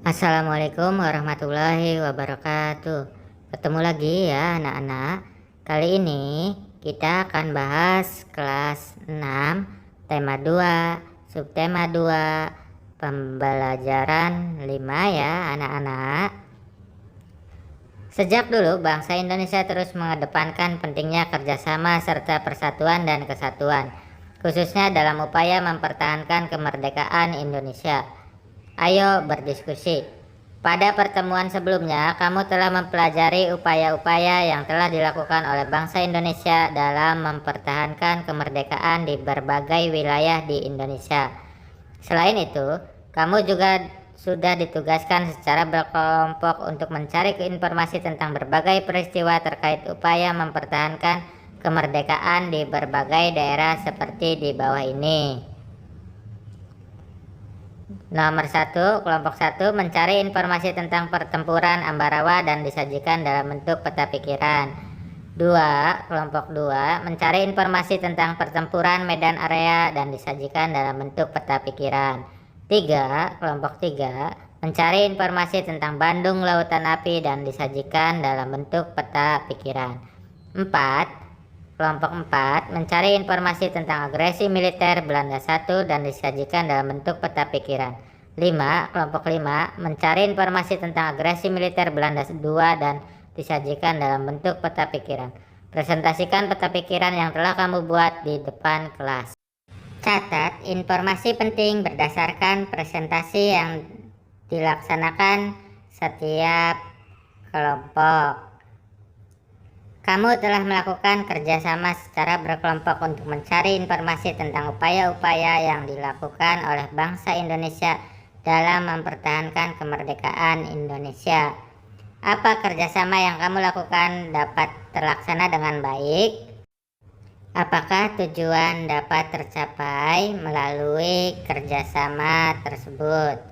Assalamualaikum warahmatullahi wabarakatuh. Ketemu lagi ya anak-anak. Kali ini kita akan bahas kelas 6, tema 2, subtema 2, pembelajaran 5 ya anak-anak. Sejak dulu bangsa Indonesia terus mengedepankan pentingnya kerjasama serta persatuan dan kesatuan, khususnya dalam upaya mempertahankan kemerdekaan Indonesia. Ayo berdiskusi. Pada pertemuan sebelumnya, kamu telah mempelajari upaya-upaya yang telah dilakukan oleh bangsa Indonesia dalam mempertahankan kemerdekaan di berbagai wilayah di Indonesia. Selain itu, kamu juga sudah ditugaskan secara berkelompok untuk mencari informasi tentang berbagai peristiwa terkait upaya mempertahankan kemerdekaan di berbagai daerah seperti di bawah ini. Nomor 1, kelompok 1 mencari informasi tentang pertempuran Ambarawa dan disajikan dalam bentuk peta pikiran. 2, kelompok 2 mencari informasi tentang pertempuran Medan Area dan disajikan dalam bentuk peta pikiran. 3, kelompok 3 mencari informasi tentang Bandung Lautan Api dan disajikan dalam bentuk peta pikiran. 4, kelompok 4 mencari informasi tentang agresi militer Belanda 1 dan disajikan dalam bentuk peta pikiran. 5, kelompok 5 mencari informasi tentang agresi militer Belanda 2 dan disajikan dalam bentuk peta pikiran. Presentasikan peta pikiran yang telah kamu buat di depan kelas. Catat informasi penting berdasarkan presentasi yang dilaksanakan setiap kelompok. Kamu telah melakukan kerjasama secara berkelompok untuk mencari informasi tentang upaya-upaya yang dilakukan oleh bangsa Indonesia dalam mempertahankan kemerdekaan Indonesia. Apa kerjasama yang kamu lakukan dapat terlaksana dengan baik? Apakah tujuan dapat tercapai melalui kerjasama tersebut?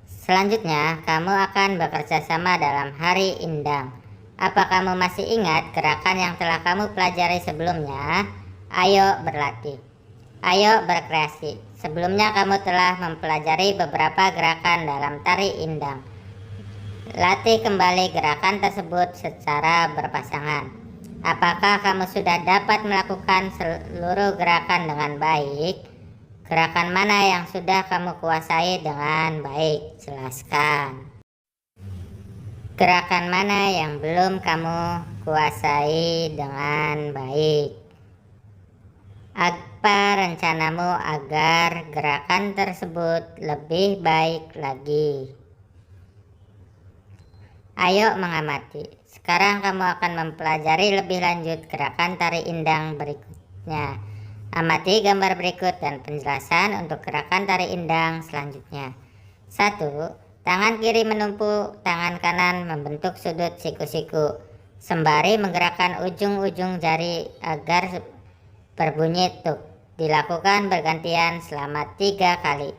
Selanjutnya, kamu akan bekerja sama dalam Hari Indang. Apa kamu masih ingat gerakan yang telah kamu pelajari sebelumnya? Ayo berlatih. Ayo berkreasi. Sebelumnya kamu telah mempelajari beberapa gerakan dalam tari indang. Latih kembali gerakan tersebut secara berpasangan. Apakah kamu sudah dapat melakukan seluruh gerakan dengan baik? Gerakan mana yang sudah kamu kuasai dengan baik? Jelaskan. Gerakan mana yang belum kamu kuasai dengan baik? Apa rencanamu agar gerakan tersebut lebih baik lagi? Ayo mengamati. Sekarang kamu akan mempelajari lebih lanjut gerakan tari indang berikutnya. Amati gambar berikut dan penjelasan untuk gerakan tari indang selanjutnya. 1. Tangan kiri menumpu tangan kanan membentuk sudut siku-siku, sembari menggerakkan ujung-ujung jari agar berbunyi tuk. Dilakukan bergantian selama 3 kali.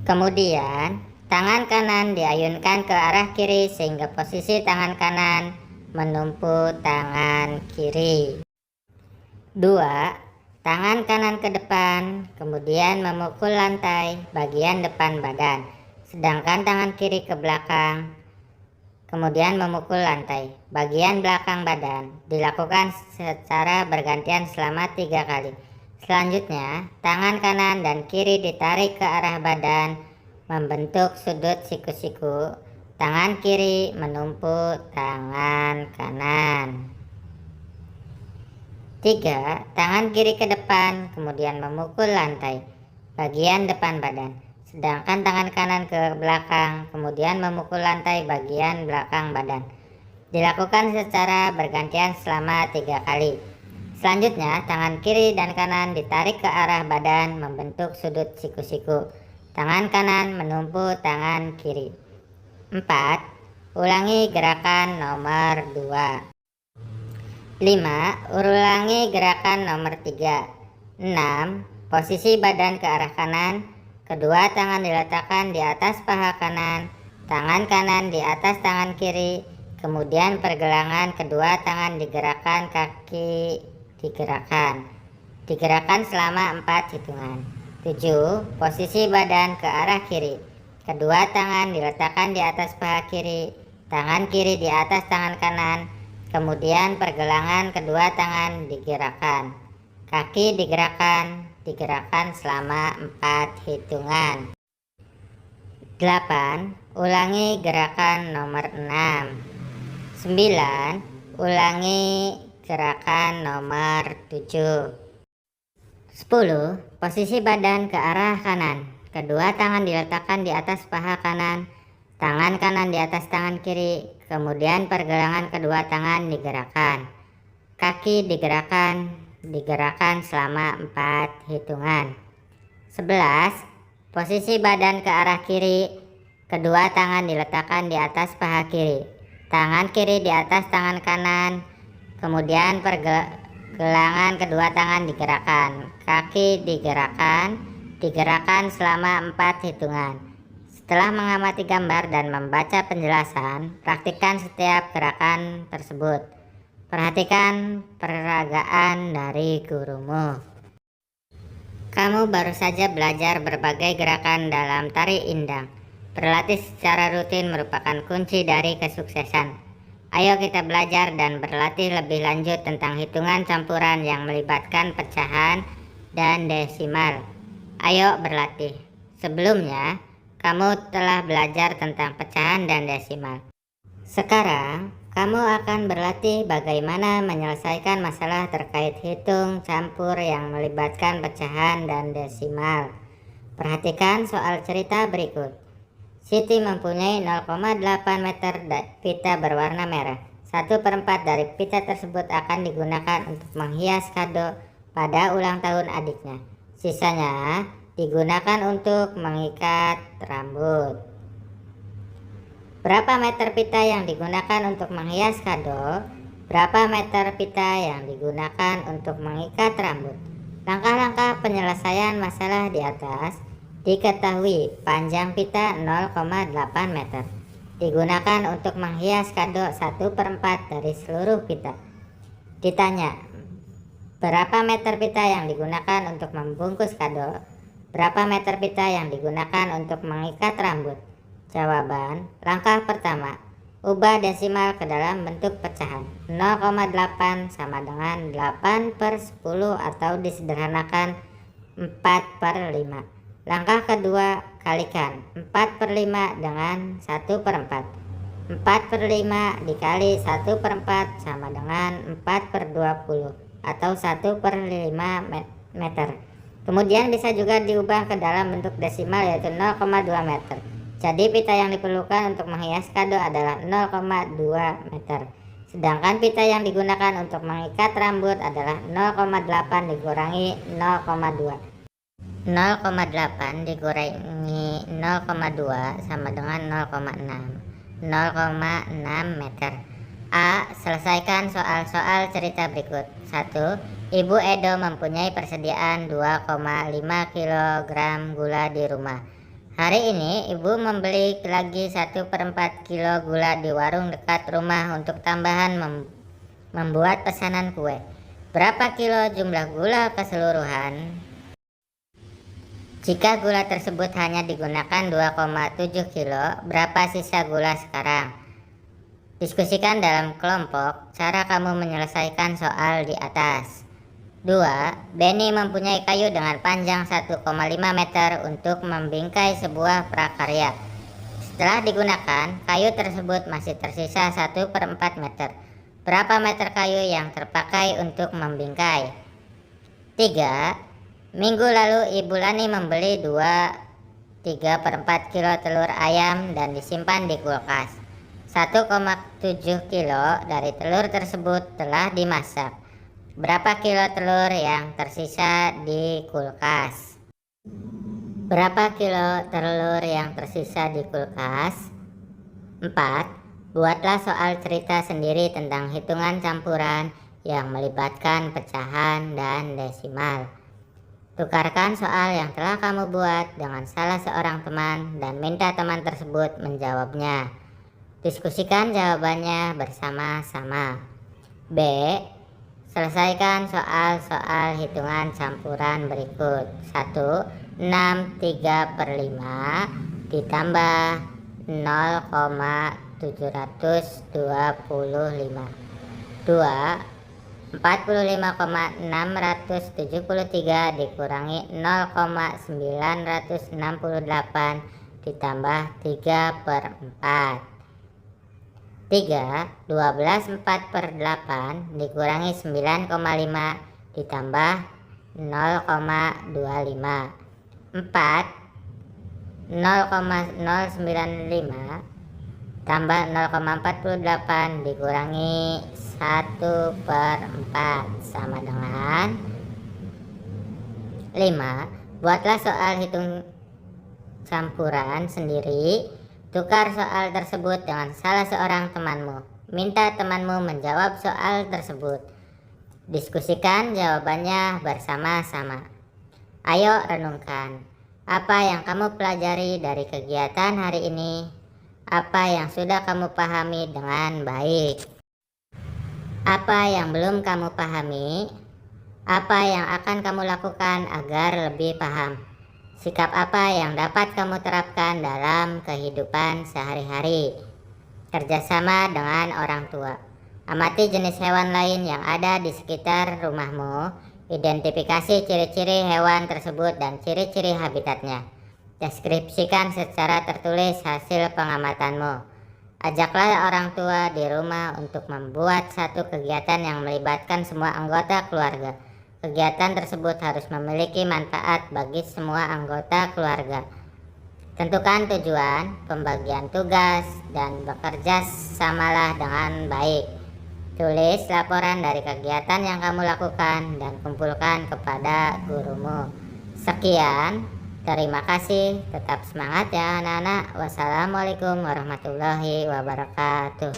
Kemudian, tangan kanan diayunkan ke arah kiri sehingga posisi tangan kanan menumpu tangan kiri. 2. Tangan kanan ke depan, kemudian memukul lantai bagian depan badan. Sedangkan tangan kiri ke belakang, kemudian memukul lantai bagian belakang badan. Dilakukan secara bergantian selama 3 kali. Selanjutnya, tangan kanan dan kiri ditarik ke arah badan membentuk sudut siku-siku. Tangan kiri menumpu tangan kanan. 3. Tangan kiri ke depan, kemudian memukul lantai bagian depan badan. Sedangkan tangan kanan ke belakang, kemudian memukul lantai bagian belakang badan. Dilakukan secara bergantian selama 3 kali. Selanjutnya, tangan kiri dan kanan ditarik ke arah badan membentuk sudut siku-siku. Tangan kanan menumpu tangan kiri. 4. Ulangi gerakan nomor 2. 5. Ulangi gerakan nomor 3. 6. Posisi badan ke arah kanan. Kedua tangan diletakkan di atas paha kanan, tangan kanan di atas tangan kiri, kemudian pergelangan kedua tangan digerakkan, kaki digerakkan selama 4 hitungan. 7. Posisi badan ke arah kiri. Kedua tangan diletakkan di atas paha kiri, tangan kiri di atas tangan kanan, kemudian pergelangan kedua tangan digerakkan. Kaki digerakkan selama 4 hitungan. 8. Ulangi gerakan nomor 6. 9. Ulangi gerakan nomor 7. 10. Posisi badan ke arah kanan. Kedua tangan diletakkan di atas paha kanan, tangan kanan di atas tangan kiri, kemudian pergelangan kedua tangan digerakkan. Kaki digerakkan selama 4 hitungan. 11. Posisi badan ke arah kiri. Kedua tangan diletakkan di atas paha kiri, tangan kiri di atas tangan kanan, kemudian pergelangan kedua tangan digerakkan. Kaki digerakkan selama 4 hitungan. Setelah mengamati gambar dan membaca penjelasan, praktikkan setiap gerakan tersebut. Perhatikan peragaan dari gurumu. Kamu baru saja belajar berbagai gerakan dalam tari indang. Berlatih secara rutin merupakan kunci dari kesuksesan. Ayo kita belajar dan berlatih lebih lanjut tentang hitungan campuran yang melibatkan pecahan dan desimal. Ayo berlatih. Sebelumnya, kamu telah belajar tentang pecahan dan desimal. Sekarang, kamu akan berlatih bagaimana menyelesaikan masalah terkait hitung campur yang melibatkan pecahan dan desimal. Perhatikan soal cerita berikut. Siti mempunyai 0,8 meter pita berwarna merah. 1/4 dari pita tersebut akan digunakan untuk menghias kado pada ulang tahun adiknya. Sisanya digunakan untuk mengikat rambut. Berapa meter pita yang digunakan untuk menghias kado? Berapa meter pita yang digunakan untuk mengikat rambut? Langkah-langkah penyelesaian masalah di atas diketahui. Panjang pita 0,8 meter. Digunakan untuk menghias kado 1/4 dari seluruh pita. Ditanya, berapa meter pita yang digunakan untuk membungkus kado? Berapa meter pita yang digunakan untuk mengikat rambut? Jawaban, langkah pertama, ubah desimal ke dalam bentuk pecahan. 0,8 sama dengan 8/10 atau disederhanakan 4/5. Langkah kedua, kalikan 4/5 dengan 1/4. 4/5 dikali 1/4 sama dengan 4/20 atau 1/5 meter. Kemudian bisa juga diubah ke dalam bentuk desimal yaitu 0,2 meter. Jadi pita yang diperlukan untuk menghias kado adalah 0,2 meter. Sedangkan pita yang digunakan untuk mengikat rambut adalah 0,8 dikurangi 0,2. 0,8 dikurangi 0,2 sama dengan 0,6. 0,6 meter. A. Selesaikan soal-soal cerita berikut. 1. Ibu Edo mempunyai persediaan 2,5 kg gula di rumah. Hari ini ibu membeli lagi 1/4 kilo gula di warung dekat rumah untuk tambahan membuat pesanan kue. Berapa kilo jumlah gula keseluruhan? Jika gula tersebut hanya digunakan 2,7 kilo, berapa sisa gula sekarang? Diskusikan dalam kelompok cara kamu menyelesaikan soal di atas. 2. Benny mempunyai kayu dengan panjang 1,5 meter untuk membingkai sebuah prakarya. Setelah digunakan, kayu tersebut masih tersisa 1/4 meter. Berapa meter kayu yang terpakai untuk membingkai? 3. Minggu lalu Ibu Lani membeli 3/4 kilo telur ayam dan disimpan di kulkas. 1,7 kilo dari telur tersebut telah dimasak. Berapa kilo telur yang tersisa di kulkas? Berapa kilo telur yang tersisa di kulkas? 4. Buatlah soal cerita sendiri tentang hitungan campuran yang melibatkan pecahan dan desimal. Tukarkan soal yang telah kamu buat dengan salah seorang teman dan minta teman tersebut menjawabnya. Diskusikan jawabannya bersama-sama. B. Selesaikan soal-soal hitungan campuran berikut. 1. 6 3/5 ditambah 0,725. 2. 45,673 dikurangi 0,968 ditambah 3/4. 3. 12/4/8 dikurangi 9,5 ditambah 0,25. 4. 0,095 tambah 0,48 dikurangi 1/4 sama dengan 5. Buatlah soal hitung campuran sendiri. Tukar soal tersebut dengan salah seorang temanmu. Minta temanmu menjawab soal tersebut. Diskusikan jawabannya bersama-sama. Ayo renungkan. Apa yang kamu pelajari dari kegiatan hari ini? Apa yang sudah kamu pahami dengan baik? Apa yang belum kamu pahami? Apa yang akan kamu lakukan agar lebih paham? Sikap apa yang dapat kamu terapkan dalam kehidupan sehari-hari? Kerjasama dengan orang tua. Amati jenis hewan lain yang ada di sekitar rumahmu. Identifikasi ciri-ciri hewan tersebut dan ciri-ciri habitatnya. Deskripsikan secara tertulis hasil pengamatanmu. Ajaklah orang tua di rumah untuk membuat satu kegiatan yang melibatkan semua anggota keluarga. Kegiatan tersebut harus memiliki manfaat bagi semua anggota keluarga. Tentukan tujuan, pembagian tugas, dan bekerja samalah dengan baik. Tulis laporan dari kegiatan yang kamu lakukan dan kumpulkan kepada gurumu. Sekian, terima kasih. Tetap semangat ya anak-anak. Wassalamualaikum warahmatullahi wabarakatuh.